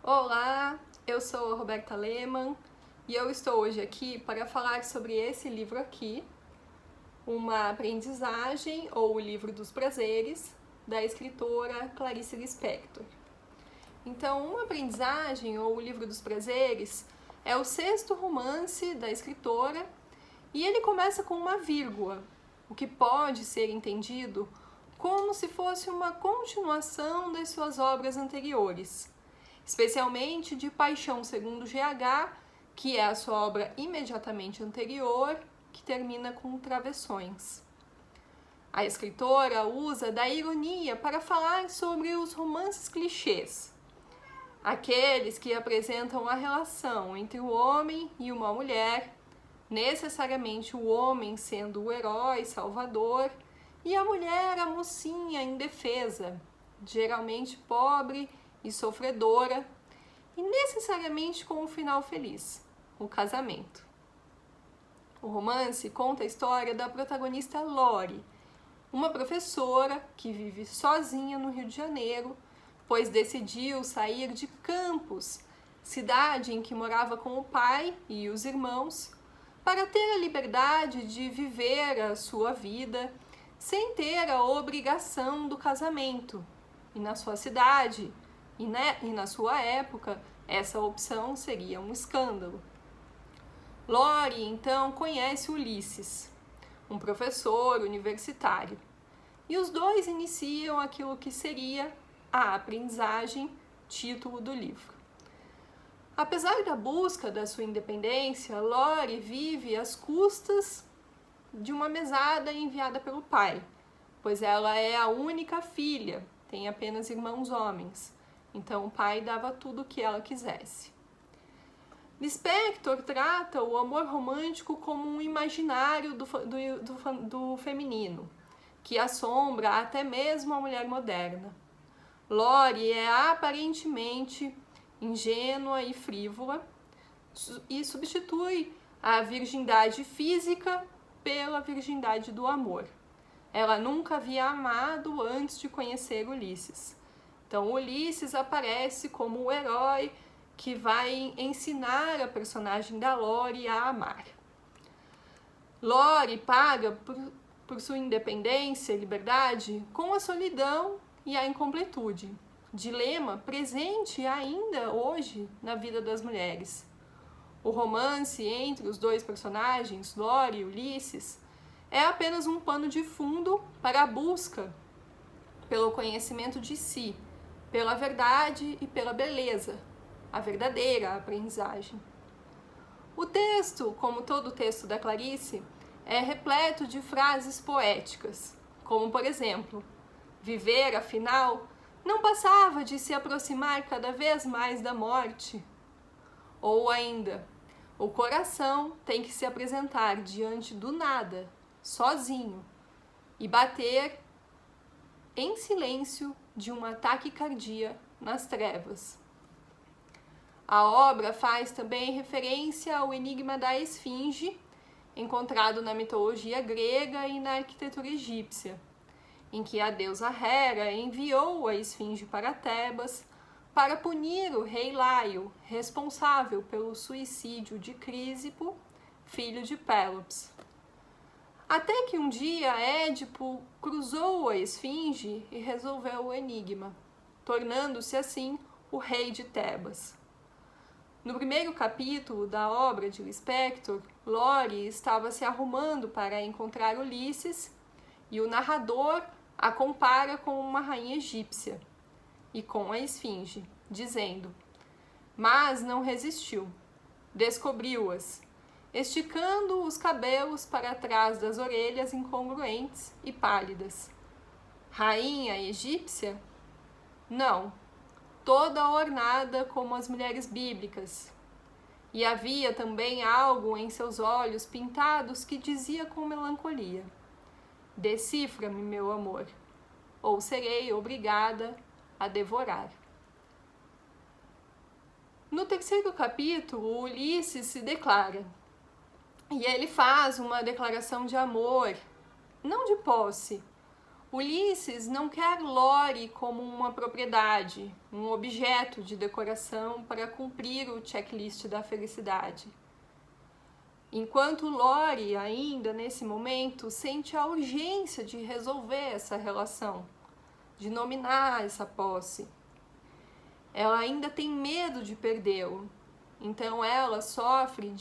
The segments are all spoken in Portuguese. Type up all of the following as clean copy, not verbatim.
Olá, eu sou a Roberta Lehmann e eu estou hoje aqui para falar sobre esse livro aqui, Uma Aprendizagem ou o Livro dos Prazeres, da escritora Clarice Lispector. Então, Uma Aprendizagem ou o Livro dos Prazeres é o sexto romance da escritora e ele começa com uma vírgula, o que pode ser entendido como se fosse uma continuação das suas obras anteriores, especialmente de Paixão segundo GH, que é a sua obra imediatamente anterior, que termina com Travessões. A escritora usa da ironia para falar sobre os romances clichês, aqueles que apresentam a relação entre o homem e uma mulher, necessariamente o homem sendo o herói salvador e a mulher a mocinha indefesa, geralmente pobre e sofredora, e necessariamente com um final feliz, o casamento. O romance conta a história da protagonista Lori, uma professora que vive sozinha no Rio de Janeiro, pois decidiu sair de Campos, cidade em que morava com o pai e os irmãos, para ter a liberdade de viver a sua vida sem ter a obrigação do casamento. E na sua cidade e na sua época, essa opção seria um escândalo. Lori, então, conhece Ulisses, um professor universitário, e os dois iniciam aquilo que seria a aprendizagem, título do livro. Apesar da busca da sua independência, Lori vive às custas de uma mesada enviada pelo pai, pois ela é a única filha, tem apenas irmãos homens, então o pai dava tudo o que ela quisesse. Lispector trata o amor romântico como um imaginário do feminino, que assombra até mesmo a mulher moderna. Lori é aparentemente ingênua e frívola e substitui a virgindade física pela virgindade do amor. Ela nunca havia amado antes de conhecer Ulisses. Então, Ulisses aparece como o herói que vai ensinar a personagem da Lori a amar. Lori paga por sua independência e liberdade com a solidão e a incompletude, dilema presente ainda hoje na vida das mulheres. O romance entre os dois personagens, Lori e Ulisses, é apenas um pano de fundo para a busca pelo conhecimento de si, pela verdade e pela beleza, a verdadeira aprendizagem. O texto, como todo o texto da Clarice, é repleto de frases poéticas, como por exemplo, viver, afinal, não passava de se aproximar cada vez mais da morte. Ou ainda, o coração tem que se apresentar diante do nada, sozinho, e bater em silêncio de uma taquicardia nas trevas. A obra faz também referência ao enigma da esfinge, encontrado na mitologia grega e na arquitetura egípcia, em que a deusa Hera enviou a esfinge para Tebas para punir o rei Laio, responsável pelo suicídio de Crísipo, filho de Pélops. Até que um dia Édipo cruzou a esfinge e resolveu o enigma, tornando-se assim o rei de Tebas. No primeiro capítulo da obra de Lispector, Lori estava se arrumando para encontrar Ulisses e o narrador a compara com uma rainha egípcia e com a esfinge, dizendo: mas não resistiu, descobriu-as, esticando os cabelos para trás das orelhas incongruentes e pálidas. Rainha egípcia? Não, toda ornada como as mulheres bíblicas. E havia também algo em seus olhos pintados que dizia com melancolia: decifra-me, meu amor, ou serei obrigada a devorar. No terceiro capítulo, Ulisses se declara. E ele faz uma declaração de amor, não de posse. Ulisses não quer Lore como uma propriedade, um objeto de decoração para cumprir o checklist da felicidade. Enquanto Lore, ainda nesse momento, sente a urgência de resolver essa relação, de nominar essa posse. Ela ainda tem medo de perdê-lo, então ela sofre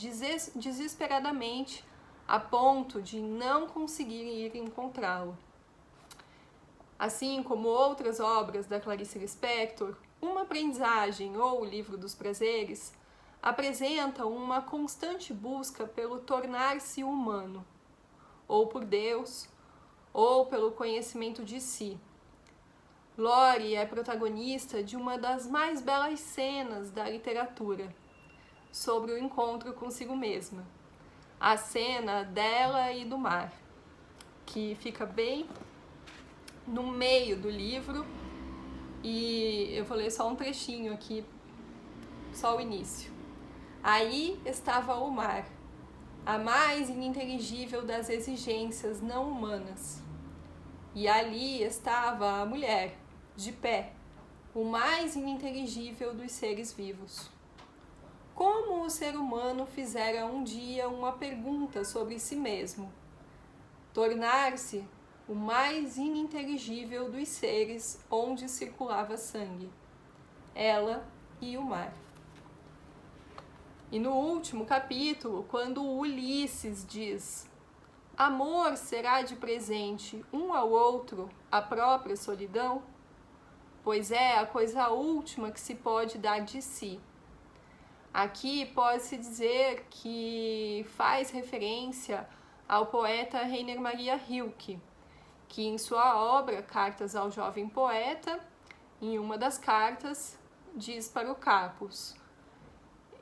desesperadamente a ponto de não conseguir ir encontrá-lo. Assim como outras obras da Clarice Lispector, Uma Aprendizagem ou O Livro dos Prazeres apresentam uma constante busca pelo tornar-se humano, ou por Deus, ou pelo conhecimento de si. Lore é protagonista de uma das mais belas cenas da literatura, sobre o encontro consigo mesma, a cena dela e do mar, que fica bem no meio do livro, e eu vou ler só um trechinho aqui, só o início. Aí estava o mar, a mais ininteligível das exigências não humanas. E ali estava a mulher, de pé, o mais ininteligível dos seres vivos. Como o ser humano fizera um dia uma pergunta sobre si mesmo, tornar-se o mais ininteligível dos seres onde circulava sangue, ela e o mar. E no último capítulo, quando Ulisses diz: amor será de presente um ao outro a própria solidão, pois é a coisa última que se pode dar de si. Aqui pode-se dizer que faz referência ao poeta Rainer Maria Rilke, que em sua obra Cartas ao Jovem Poeta, em uma das cartas, diz para o Capus: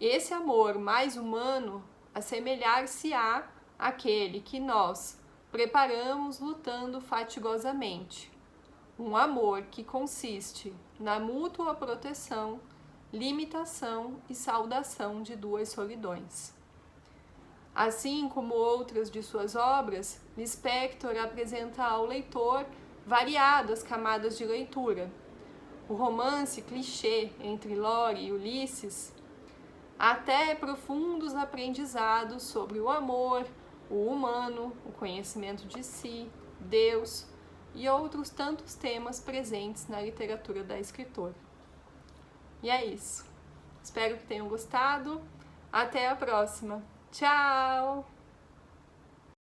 esse amor mais humano assemelhar-se-á àquele que nós preparamos lutando fatigosamente. Um amor que consiste na mútua proteção, limitação e saudação de duas solidões. Assim como outras de suas obras, Lispector apresenta ao leitor variadas camadas de leitura. O romance clichê entre Lore e Ulisses, até profundos aprendizados sobre o amor, o humano, o conhecimento de si, Deus e outros tantos temas presentes na literatura da escritora. E é isso. Espero que tenham gostado. Até a próxima. Tchau!